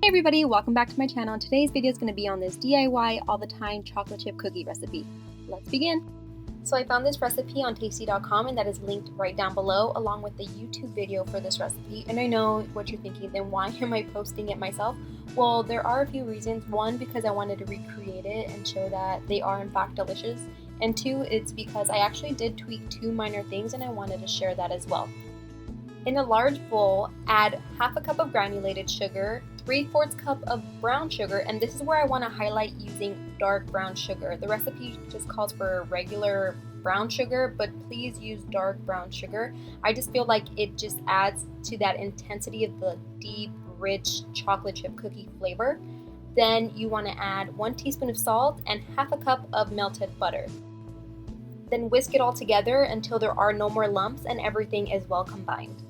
Hey everybody, welcome back to my channel. Today's video is going to be on this DIY all the time chocolate chip cookie recipe. Let's begin. So I found this recipe on tasty.com and that is linked right down below along with the YouTube video for this recipe. And I know what you're thinking, then why am I posting it myself? Well, there are a few reasons. One, because I wanted to recreate it and show that they are in fact delicious. And two, it's because I actually did tweak two minor things and I wanted to share that as well. In a large bowl, add half a cup of granulated sugar, 3/4 cup of brown sugar, and this is where I want to highlight using dark brown sugar. The recipe just calls for regular brown sugar, but please use dark brown sugar. I just feel like it just adds to that intensity of the deep, rich chocolate chip cookie flavor. Then you want to add 1 teaspoon of salt and half a cup of melted butter. Then whisk it all together until there are no more lumps and everything is well combined.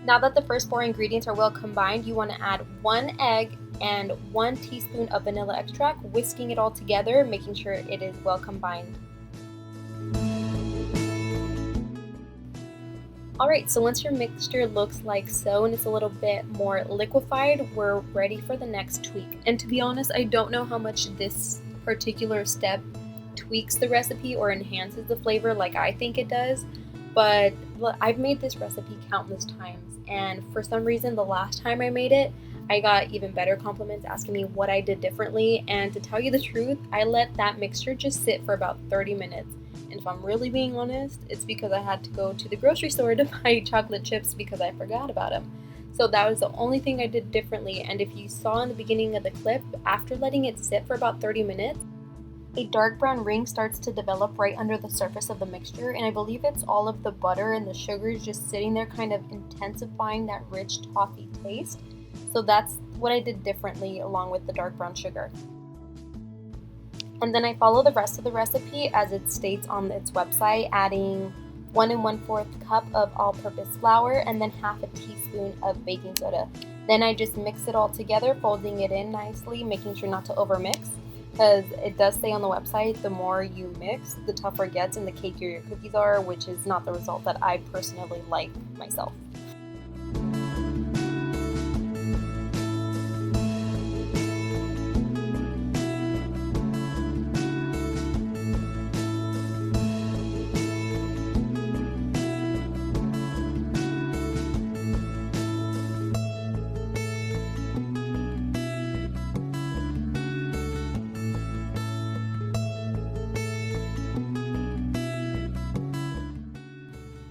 Now that the first 4 ingredients are well combined, you want to add 1 egg and 1 teaspoon of vanilla extract, whisking it all together, making sure it is well combined. Alright, so once your mixture looks like so and it's a little bit more liquefied, we're ready for the next tweak. And to be honest, I don't know how much this particular step tweaks the recipe or enhances the flavor like I think it does, but I've made this recipe countless times, and for some reason the last time I made it, I got even better compliments asking me what I did differently, and to tell you the truth, I let that mixture just sit for about 30 minutes. And if I'm really being honest, it's because I had to go to the grocery store to buy chocolate chips because I forgot about them. So that was the only thing I did differently, and if you saw in the beginning of the clip, after letting it sit for about 30 minutes, a dark brown ring starts to develop right under the surface of the mixture, and I believe it's all of the butter and the sugars just sitting there kind of intensifying that rich toffee taste. So that's what I did differently along with the dark brown sugar. And then I follow the rest of the recipe as it states on its website, adding 1 1/4 cup of all-purpose flour and then half a teaspoon of baking soda. Then I just mix it all together, folding it in nicely, making sure not to overmix, because it does say on the website the more you mix, the tougher it gets and the cakier your cookies are, which is not the result that I personally like myself.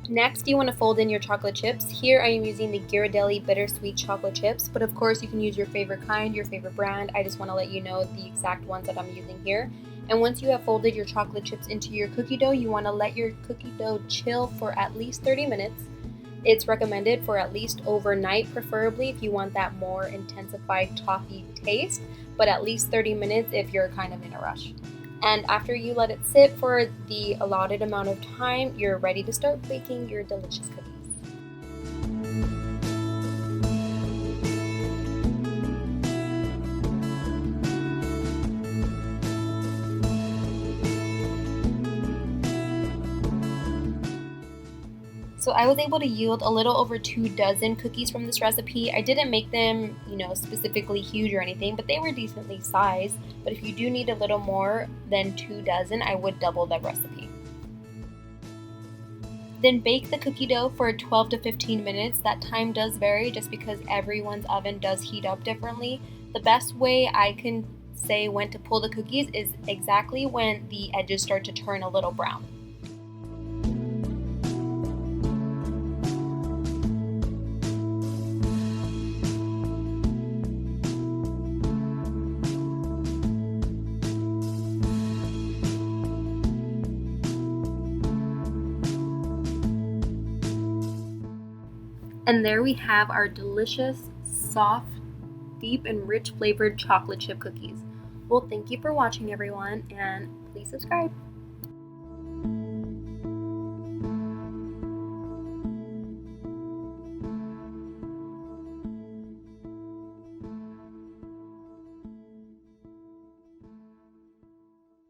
Next, you want to fold in your chocolate chips. Here I am using the Ghirardelli bittersweet chocolate chips, but of course you can use your favorite kind, your favorite brand. I just want to let you know the exact ones that I'm using here. And once you have folded your chocolate chips into your cookie dough, you want to let your cookie dough chill for at least 30 minutes. It's recommended for at least overnight, preferably if you want that more intensified toffee taste, but at least 30 minutes if you're kind of in a rush. And after you let it sit for the allotted amount of time, you're ready to start baking your delicious cookies. So I was able to yield a little over 2 dozen cookies from this recipe. I didn't make them, specifically huge or anything, but they were decently sized. But if you do need a little more than 2 dozen, I would double that recipe. Then bake the cookie dough for 12 to 15 minutes. That time does vary just because everyone's oven does heat up differently. The best way I can say when to pull the cookies is exactly when the edges start to turn a little brown. And there we have our delicious, soft, deep, and rich flavored chocolate chip cookies. Well, thank you for watching, everyone, and please subscribe.